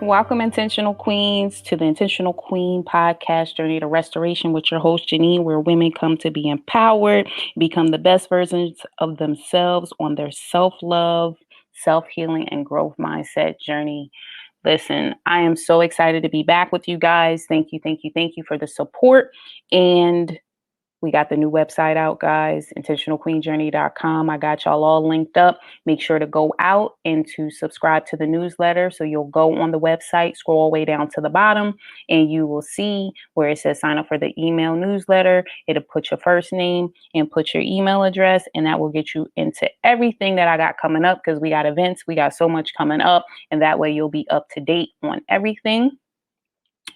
Welcome, Intentional Queens, to the Intentional Queen podcast, Journey to Restoration with your host, Janine, where women come to be empowered, become the best versions of themselves on their self-love, self-healing, and growth mindset journey. Listen, I am so excited to be back with you guys. Thank you for the support. And we got the new website out, guys, intentionalqueenjourney.com. I got y'all all linked up. Make sure to go out and to subscribe to the newsletter. So you'll go on the website, scroll all the way down to the bottom, and you will see where it says sign up for the email newsletter. It'll put your first name and put your email address, and that will get you into everything that I got coming up, because we got events. We got so much coming up, and that way you'll be up to date on everything.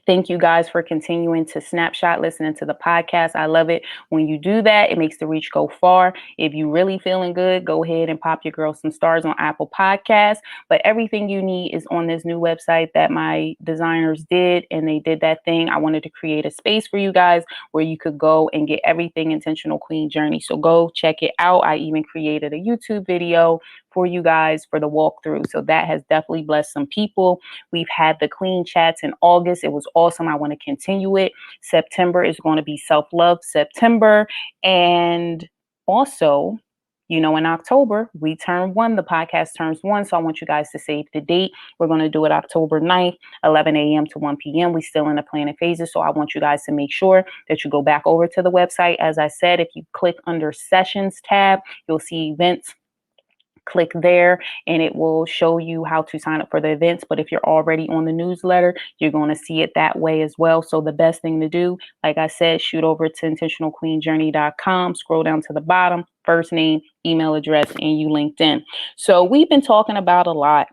Thank you guys for continuing to snapshot listening to the podcast. I love it when you do that. It makes the reach go far. If you really feeling good, go ahead and pop your girl some stars on Apple Podcasts. But everything you need is on this new website that my designers did, and they did that thing. I wanted to create a space for you guys where you could go and get everything Intentional Queen Journey. So go check it out. I even created a YouTube video for you guys for the walkthrough. So that has definitely blessed some people. We've had the Queen Chats in August. It was awesome. I want to continue it. September is going to be Self-Love September. And also, in October, we turn one. The podcast turns one. So I want you guys to save the date. We're going to do it October 9th, 11 a.m. to 1 p.m. We still in the planning phases. So I want you guys to make sure that you go back over to the website. As I said, if you click under Sessions tab, you'll see events. Click there and it will show you how to sign up for the events. But if you're already on the newsletter, you're going to see it that way as well. So the best thing to do, like I said, shoot over to intentionalqueenjourney.com, scroll down to the bottom, first name, email address, and you linked in. So we've been talking about a lot,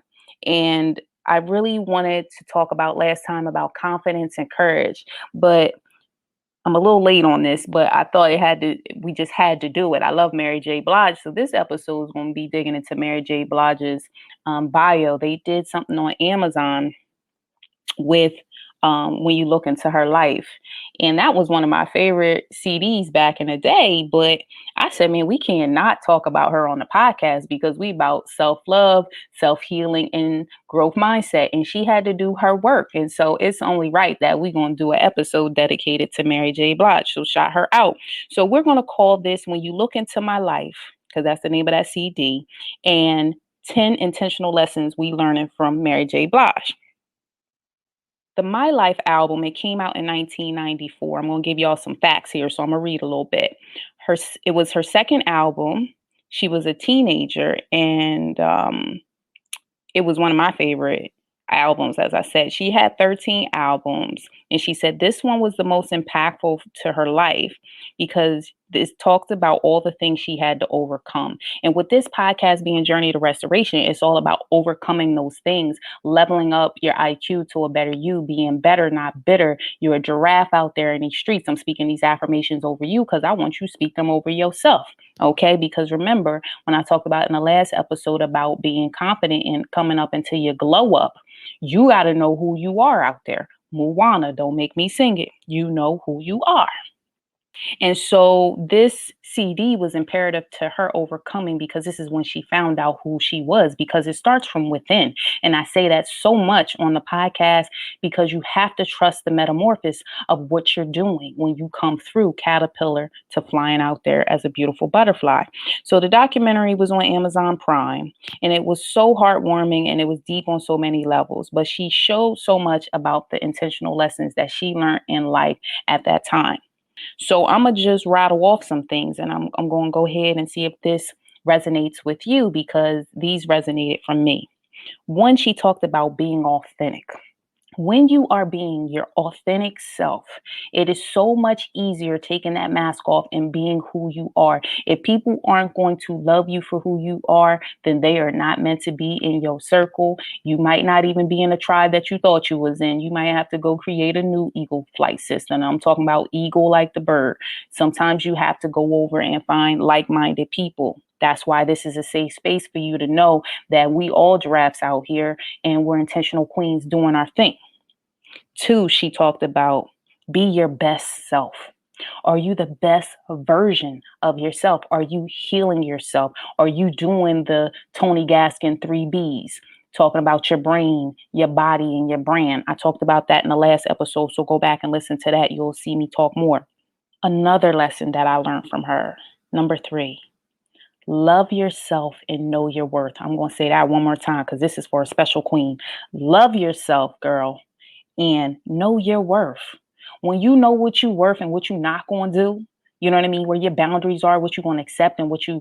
and I really wanted to talk about last time about confidence and courage, but I'm a little late on this, but I thought we just had to do it. I love Mary J. Blige. So this episode is going to be digging into Mary J. Blige's bio. They did something on Amazon with when you look into her life. And that was one of my favorite CDs back in the day. But I said, man, we cannot talk about her on the podcast because we about self-love, self-healing, and growth mindset. And she had to do her work. And so it's only right that we're going to do an episode dedicated to Mary J. Blige. So shout her out. So we're going to call this When You Look Into My Life, because that's the name of that CD, and 10 intentional lessons we learning from Mary J. Blige. The My Life album, it came out in 1994. I'm going to give y'all some facts here, so I'm going to read a little bit. It was her second album. She was a teenager, and it was one of my favorite albums. As I said, she had 13 albums, and she said this one was the most impactful to her life because this talked about all the things she had to overcome. And with this podcast being Journey to Restoration, it's all about overcoming those things, leveling up your IQ to a better you, being better, not bitter. You're a giraffe out there in these streets. I'm speaking these affirmations over you because I want you to speak them over yourself. Okay, because remember when I talked about in the last episode about being confident and coming up into your glow up, you got to know who you are out there. Moana, don't make me sing it. You know who you are. And so this CD was imperative to her overcoming because this is when she found out who she was, because it starts from within. And I say that so much on the podcast because you have to trust the metamorphosis of what you're doing when you come through caterpillar to flying out there as a beautiful butterfly. So the documentary was on Amazon Prime, and it was so heartwarming and it was deep on so many levels. But she showed so much about the intentional lessons that she learned in life at that time. So I'm going to just rattle off some things, and I'm going to go ahead and see if this resonates with you because these resonated from me. One, she talked about being authentic. When you are being your authentic self, it is so much easier taking that mask off and being who you are. If people aren't going to love you for who you are, then they are not meant to be in your circle. You might not even be in a tribe that you thought you was in. You might have to go create a new eagle flight system. I'm talking about eagle like the bird. Sometimes you have to go over and find like-minded people. That's why this is a safe space for you to know that we all giraffes out here and we're intentional queens doing our thing. Two, she talked about be your best self. Are you the best version of yourself? Are you healing yourself? Are you doing the Tony Gaskin 3 Bs? talking about your brain, your body, and your brand. I talked about that in the last episode, so go back and listen to that. You'll see me talk more. Another lesson that I learned from her, number 3, love yourself and know your worth. I'm going to say that one more time because this is for a special queen. Love yourself, girl, and know your worth. When you know what you're worth and what you're not going to do, you know what I mean? Where your boundaries are, what you're going to accept and what you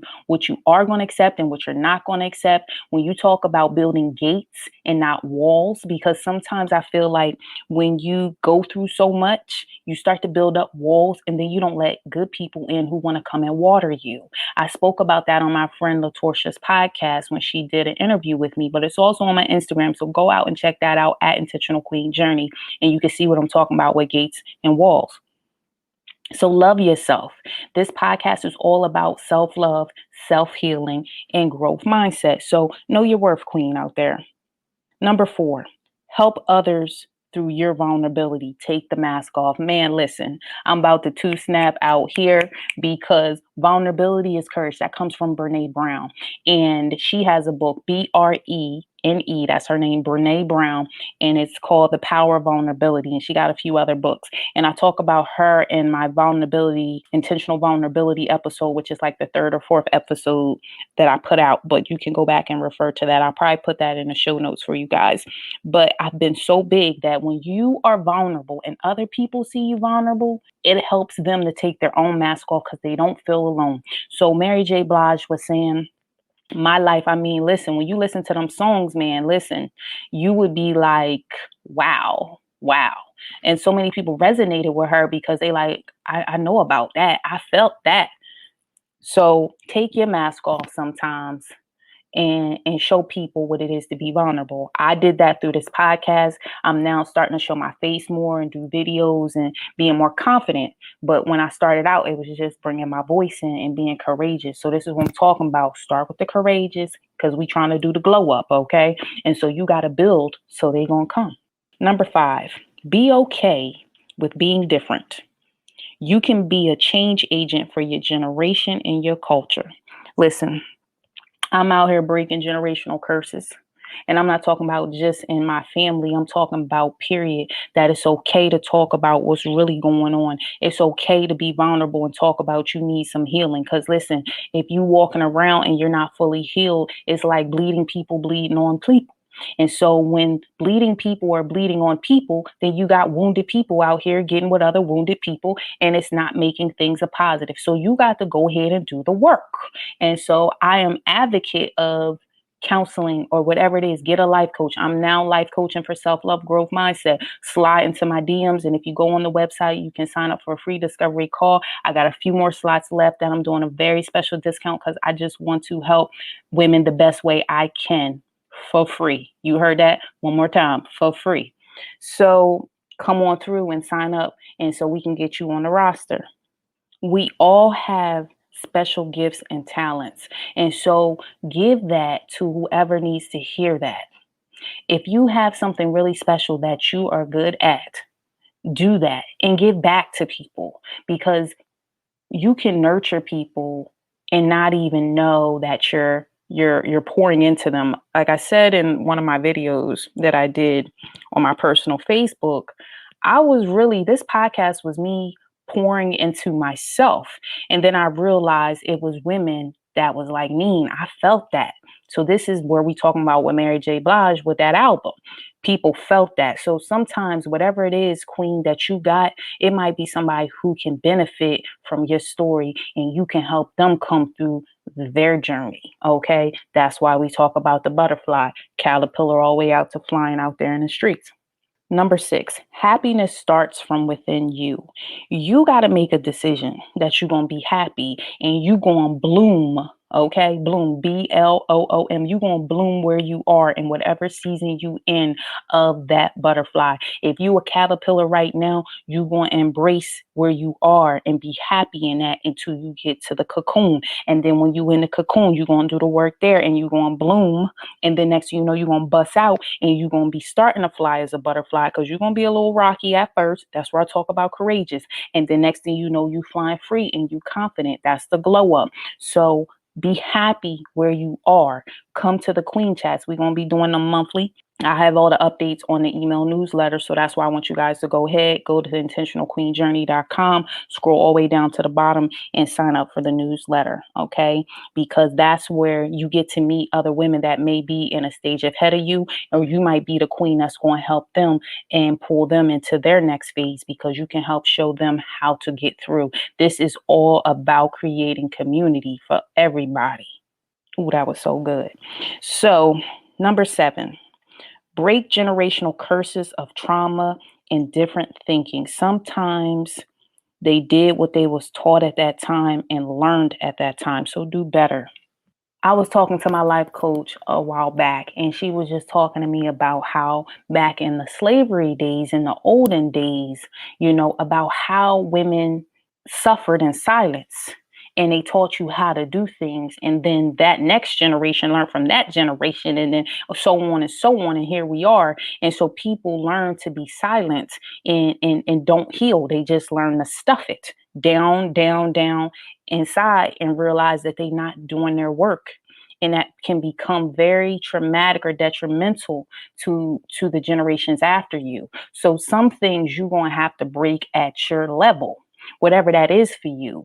are going to accept and what you're not going to accept. When you talk about building gates and not walls, because sometimes I feel like when you go through so much, you start to build up walls and then you don't let good people in who want to come and water you. I spoke about that on my friend LaTorsha's podcast when she did an interview with me, but it's also on my Instagram. So go out and check that out at Intentional Queen Journey, and you can see what I'm talking about with gates and walls. So love yourself. This podcast is all about self-love, self-healing, and growth mindset. So know your worth, queen out there. Number 4, help others through your vulnerability. Take the mask off. Man, listen, I'm about to snap out here because vulnerability is courage. That comes from Brene Brown. And she has a book, Brene, that's her name, Brene Brown, and it's called The Power of Vulnerability. And she got a few other books. And I talk about her in my intentional vulnerability episode, which is like the 3rd or 4th episode that I put out. But you can go back and refer to that. I'll probably put that in the show notes for you guys. But I've been so big that when you are vulnerable and other people see you vulnerable, it helps them to take their own mask off because they don't feel alone. So Mary J. Blige was saying, my life, I mean, listen, when you listen to them songs, man, listen, you would be like, wow. And so many people resonated with her because they like, I know about that. I felt that. So take your mask off sometimes and show people what it is to be vulnerable. I did that through this podcast. I'm now starting to show my face more and do videos and being more confident. But when I started out, it was just bringing my voice in and being courageous. So this is what I'm talking about. Start with the courageous because we trying to do the glow up, okay? And so you got to build so they going to come. Number 5, be okay with being different. You can be a change agent for your generation and your culture. Listen, I'm out here breaking generational curses. And I'm not talking about just in my family. I'm talking about period. That it's okay to talk about what's really going on. It's okay to be vulnerable and talk about you need some healing. Because listen, if you walking around and you're not fully healed, it's like bleeding people bleeding on people. And so when bleeding people are bleeding on people, then you got wounded people out here getting with other wounded people, and it's not making things a positive. So you got to go ahead and do the work. And so I am advocate of counseling or whatever it is. Get a life coach. I'm now life coaching for self-love growth mindset. Slide into my DMs. And if you go on the website, you can sign up for a free discovery call. I got a few more slots left and I'm doing a very special discount because I just want to help women the best way I can for free. You heard that one more time, for free. So come on through and sign up. And so we can get you on the roster. We all have special gifts and talents. And so give that to whoever needs to hear that. If you have something really special that you are good at, do that and give back to people because you can nurture people and not even know that you're pouring into them. Like I said in one of my videos that I did on my personal Facebook, this podcast was me pouring into myself. And then I realized it was women that was like me. I felt that. So this is where we talking about with Mary J. Blige with that album. People felt that. So sometimes whatever it is, queen, that you got, it might be somebody who can benefit from your story and you can help them come through their journey. Okay. That's why we talk about the butterfly caterpillar all the way out to flying out there in the streets. Number 6, happiness starts from within you. You got to make a decision that you're going to be happy and you're going to bloom. Okay, bloom, BLOOM. You're going to bloom where you are in whatever season you in of that butterfly. If you a caterpillar right now, you're going to embrace where you are and be happy in that until you get to the cocoon. And then when you in the cocoon, you're going to do the work there and you're going to bloom. And then next thing you know, you're going to bust out and you're going to be starting to fly as a butterfly because you're going to be a little rocky at first. That's where I talk about courageous. And then next thing you know, you flying free and you confident. That's the glow up. So Be happy where you are. Come to the Queen Chats. We're going to be doing them monthly. I have all the updates on the email newsletter. So that's why I want you guys to go ahead, go to the intentionalqueenjourney.com, scroll all the way down to the bottom and sign up for the newsletter. Okay. Because that's where you get to meet other women that may be in a stage ahead of you, or you might be the queen that's going to help them and pull them into their next phase, because you can help show them how to get through. This is all about creating community for everybody. Ooh, that was so good. So, number 7. Break generational curses of trauma and different thinking. Sometimes they did what they was taught at that time and learned at that time. So do better. I was talking to my life coach a while back, and she was just talking to me about how back in the slavery days, in the olden days, about how women suffered in silence. And they taught you how to do things. And then that next generation learned from that generation, and then so on and so on. And here we are. And so people learn to be silent and don't heal. They just learn to stuff it down, down, down inside, and realize that they're not doing their work. And that can become very traumatic or detrimental to the generations after you. So some things you're going to have to break at your level, whatever that is for you,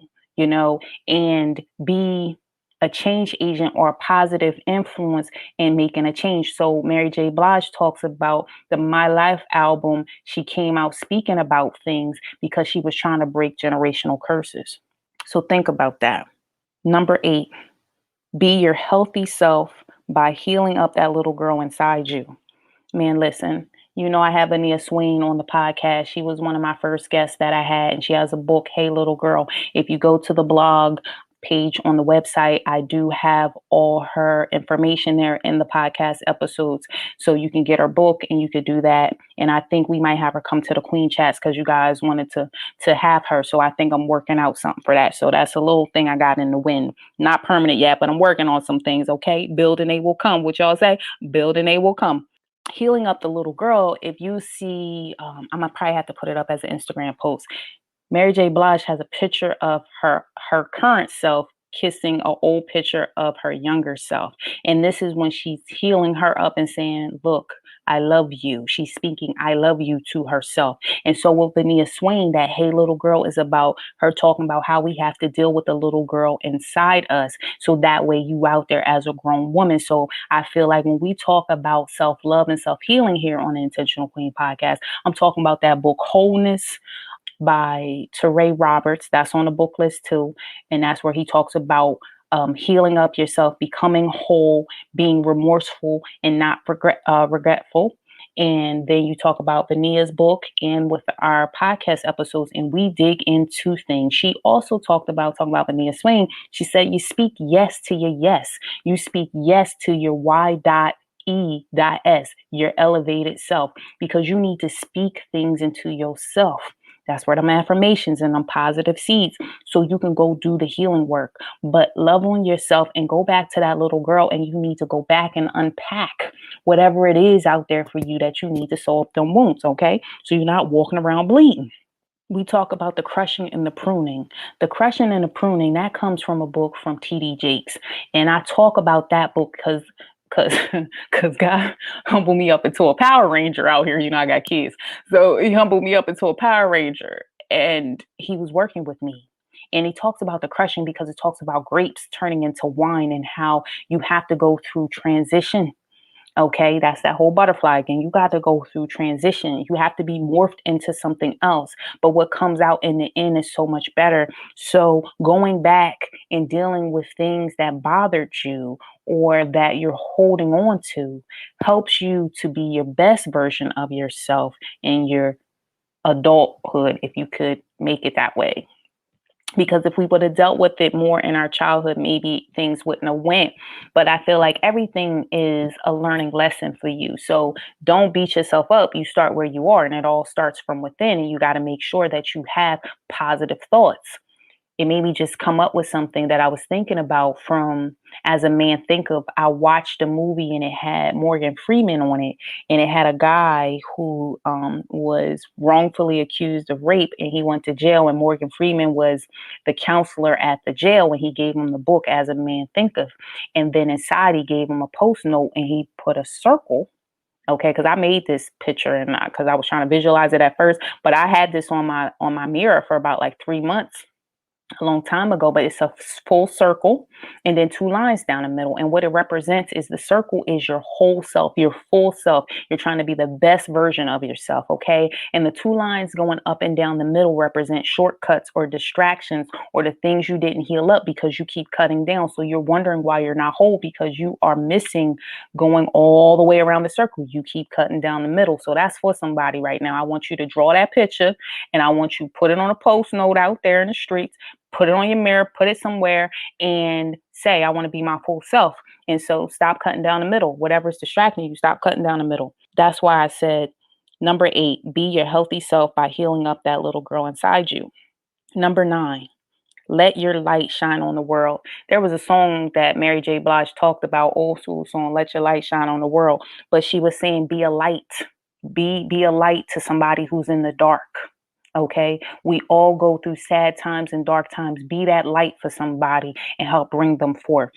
and be a change agent or a positive influence in making a change. So Mary J. Blige talks about the My Life album. She came out speaking about things because she was trying to break generational curses. So think about that. Number 8, be your healthy self by healing up that little girl inside you. Man, listen, I have Ania Swain on the podcast. She was one of my first guests that I had, and she has a book, Hey Little Girl. If you go to the blog page on the website, I do have all her information there in the podcast episodes. So you can get her book and you could do that. And I think we might have her come to the Queen Chats because you guys wanted to have her. So I think I'm working out something for that. So that's a little thing I got in the wind. Not permanent yet, but I'm working on some things. Okay. Build and they will come. What y'all say? Build and they will come. Healing up the little girl. If you see, I'm gonna probably have to put it up as an Instagram post. Mary J. Blige has a picture of her current self kissing an old picture of her younger self. And this is when she's healing her up and saying, look, I love you. She's speaking, I love you to herself. And so with Ania Swain, that Hey Little Girl is about her talking about how we have to deal with the little girl inside us. So that way you out there as a grown woman. So I feel like when we talk about self-love and self-healing here on the Intentional Queen podcast, I'm talking about that book Wholeness by Teray Roberts. That's on the book list too. And that's where he talks about healing up yourself, becoming whole, being remorseful and not regretful. And then you talk about Vania's book and with our podcast episodes, and we dig into things. She also talking about Vania Swain. She said, you speak yes to your yes. You speak yes to your Y.E.S, your elevated self, because you need to speak things into yourself. That's where them affirmations and them positive seeds, so you can go do the healing work. But love on yourself and go back to that little girl, and you need to go back and unpack whatever it is out there for you that you need to solve them wounds, okay? So you're not walking around bleeding. We talk about the crushing and the pruning. The crushing and the pruning, that comes from a book from T.D. Jakes. And I talk about that book because God humbled me up into a Power Ranger out here. I got kids. So he humbled me up into a Power Ranger, and he was working with me. And he talks about the crushing because it talks about grapes turning into wine and how you have to go through transition. Okay, that's that whole butterfly again. You got to go through transition. You have to be morphed into something else. But what comes out in the end is so much better. So going back and dealing with things that bothered you or that you're holding on to helps you to be your best version of yourself in your adulthood, if you could make it that way. Because if we would have dealt with it more in our childhood, maybe things wouldn't have went. But I feel like everything is a learning lesson for you. So don't beat yourself up. You start where you are, and it all starts from within. And you got to make sure that you have positive thoughts. it made me just come up with something that I was thinking about from As a Man Think Of. I watched a movie and it had Morgan Freeman on it, and it had a guy who was wrongfully accused of rape, and he went to jail, and Morgan Freeman was the counselor at the jail when he gave him the book As a Man Think Of. And then inside he gave him a post note and he put a circle. Okay, because I made this picture and because I was trying to visualize it at first, but I had this on my mirror for about like 3 months, a long time ago, but it's a full circle and then two lines down the middle. And what it represents is the circle is your whole self, your full self. You're trying to be the best version of yourself. Okay. And the two lines going up and down the middle represent shortcuts or distractions or the things you didn't heal up because you keep cutting down. So you're wondering why you're not whole because you are missing going all the way around the circle. You keep cutting down the middle. So that's for somebody right now. I want you to draw that picture and I want you to put it on a post note out there in the streets. Put it on your mirror, put it somewhere, and say, I want to be my full self. And so stop cutting down the middle. Whatever's distracting you, stop cutting down the middle. That's why I said, number 8, be your healthy self by healing up that little girl inside you. Number 9, let your light shine on the world. There was a song that Mary J. Blige talked about, old school song, Let Your Light Shine on the World. But she was saying, be a light. Be a light to somebody who's in the dark. Okay, we all go through sad times and dark times. Be that light for somebody and help bring them forth.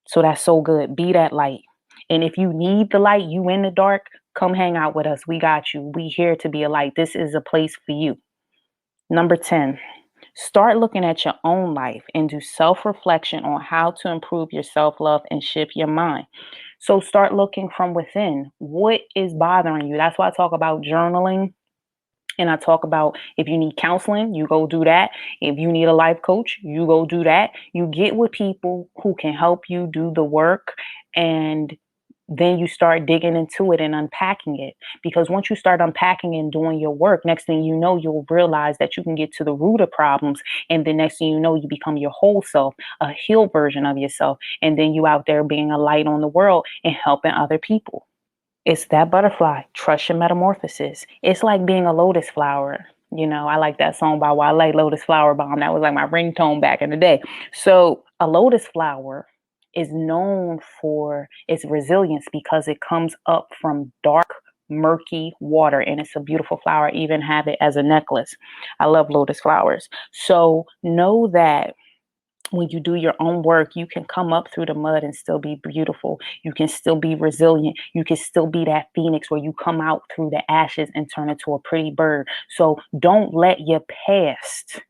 So that's so good. Be that light. And if you need the light, you in the dark, come hang out with us. We got you. We here to be a light. This is a place for you. Number 10, start looking at your own life and do self-reflection on how to improve your self-love and shift your mind. So start looking from within. What is bothering you? That's why I talk about journaling. And I talk about if you need counseling, you go do that. If you need a life coach, you go do that. You get with people who can help you do the work, and then you start digging into it and unpacking it. Because once you start unpacking and doing your work, next thing you know, you'll realize that you can get to the root of problems. And the next thing you know, you become your whole self, a healed version of yourself. And then you out there being a light on the world and helping other people. It's that butterfly. Trust your metamorphosis. It's like being a lotus flower. You know, I like that song by Wale, Lotus Flower Bomb. That was like my ringtone back in the day. So a lotus flower is known for its resilience because it comes up from dark, murky water, and it's a beautiful flower. I even have it as a necklace. I love lotus flowers. So know that when you do your own work, you can come up through the mud and still be beautiful. You can still be resilient. You can still be that phoenix where you come out through the ashes and turn into a pretty bird. So don't let your past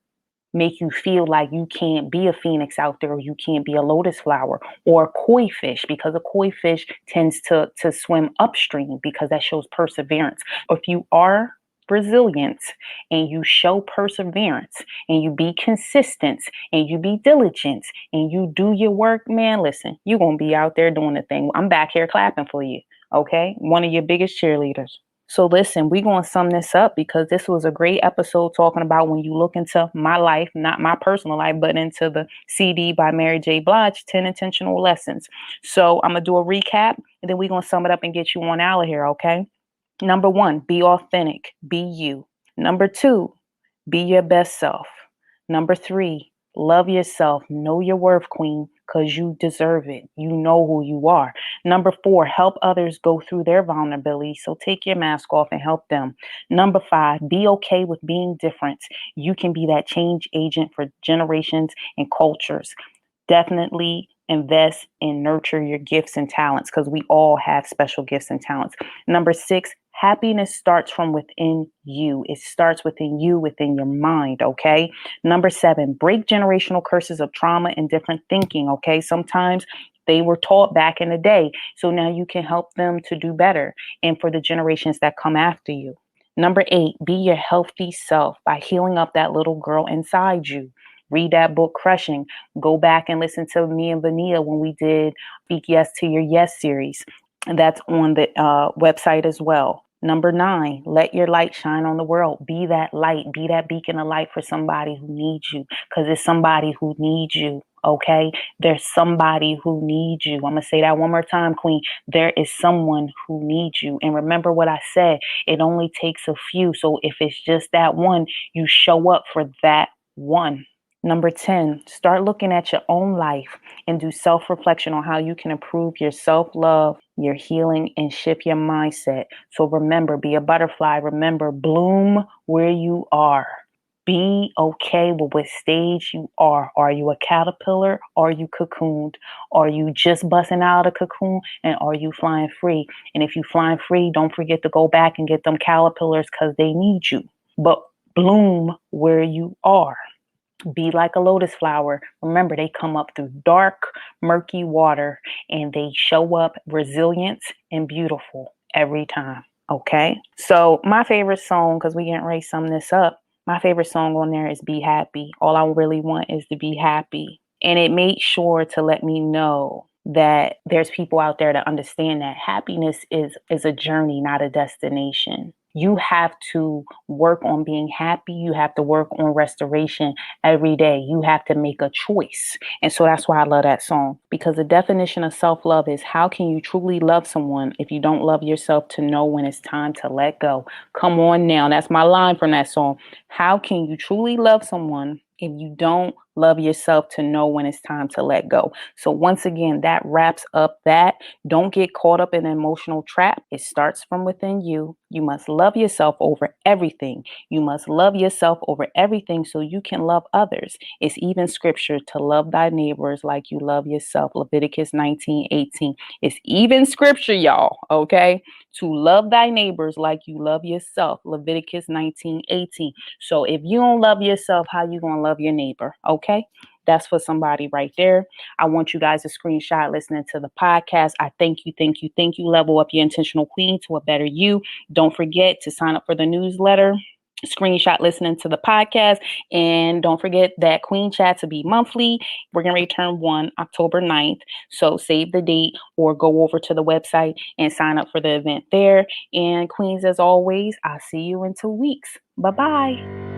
make you feel like you can't be a phoenix out there, or you can't be a lotus flower or a koi fish, because a koi fish tends to swim upstream because that shows perseverance. If you are resilient and you show perseverance and you be consistent and you be diligent and you do your work, man, listen, you're going to be out there doing the thing. I'm back here clapping for you. Okay. One of your biggest cheerleaders. So listen, we're going to sum this up because this was a great episode talking about when you look into my life, not my personal life, but into the CD by Mary J. Blige, 10 Intentional Lessons. So I'm going to do a recap and then we're going to sum it up and get you on out of here, okay? Number 1, be authentic, be you. Number 2, be your best self. Number 3, love yourself. Know your worth, queen, because you deserve it. You know who you are. Number 4, help others go through their vulnerability. So take your mask off and help them. Number 5, be okay with being different. You can be that change agent for generations and cultures. Definitely invest and nurture your gifts and talents because we all have special gifts and talents. Number 6, happiness starts from within you. It starts within you, within your mind, okay? Number 7, break generational curses of trauma and different thinking, okay? Sometimes they were taught back in the day, so now you can help them to do better and for the generations that come after you. Number 8, be your healthy self by healing up that little girl inside you. Read that book, Crushing. Go back and listen to me and Vania when we did Speak Yes to Your Yes series. And that's on the website as well. Number 9, let your light shine on the world. Be that light. Be that beacon of light for somebody who needs you, because it's somebody who needs you. Okay, there's somebody who needs you. I'm going to say that one more time, Queen. There is someone who needs you. And remember what I said, it only takes a few. So if it's just that one, you show up for that one. Number 10, start looking at your own life and do self-reflection on how you can improve your self-love, your healing, and shift your mindset. So remember, be a butterfly. Remember, bloom where you are. Be okay with what stage you are. Are you a caterpillar? Are you cocooned? Are you just busting out of the cocoon? And are you flying free? And if you're flying free, don't forget to go back and get them caterpillars because they need you. But bloom where you are. Be like a lotus flower. Remember, they come up through dark, murky water and they show up resilient and beautiful every time. Okay. So my favorite song, because we can't ready to sum this up, my favorite song on there is Be Happy. All I really want is to be happy. And it made sure to let me know that there's people out there that understand that happiness is a journey, not a destination. You have to work on being happy. You have to work on restoration every day. You have to make a choice. And so that's why I love that song, because the definition of self-love is how can you truly love someone if you don't love yourself to know when it's time to let go? Come on now. That's my line from that song. How can you truly love someone if you don't love yourself to know when it's time to let go? So once again, that wraps up that. Don't get caught up in an emotional trap. It starts from within you. You must love yourself over everything. You must love yourself over everything so you can love others. It's even scripture to love thy neighbors like you love yourself. Leviticus 19:18. It's even scripture, y'all, okay? To love thy neighbors like you love yourself. Leviticus 19:18. So if you don't love yourself, how you going to love your neighbor? Okay? That's for somebody right there. I want you guys to screenshot listening to the podcast. I thank you, thank you, thank you. Level up your intentional queen to a better you. Don't forget to sign up for the newsletter. Screenshot listening to the podcast. And don't forget that Queen Chats will be monthly. We're going to return one October 9th. So save the date or go over to the website and sign up for the event there. And Queens, as always, I'll see you in 2 weeks. Bye-bye.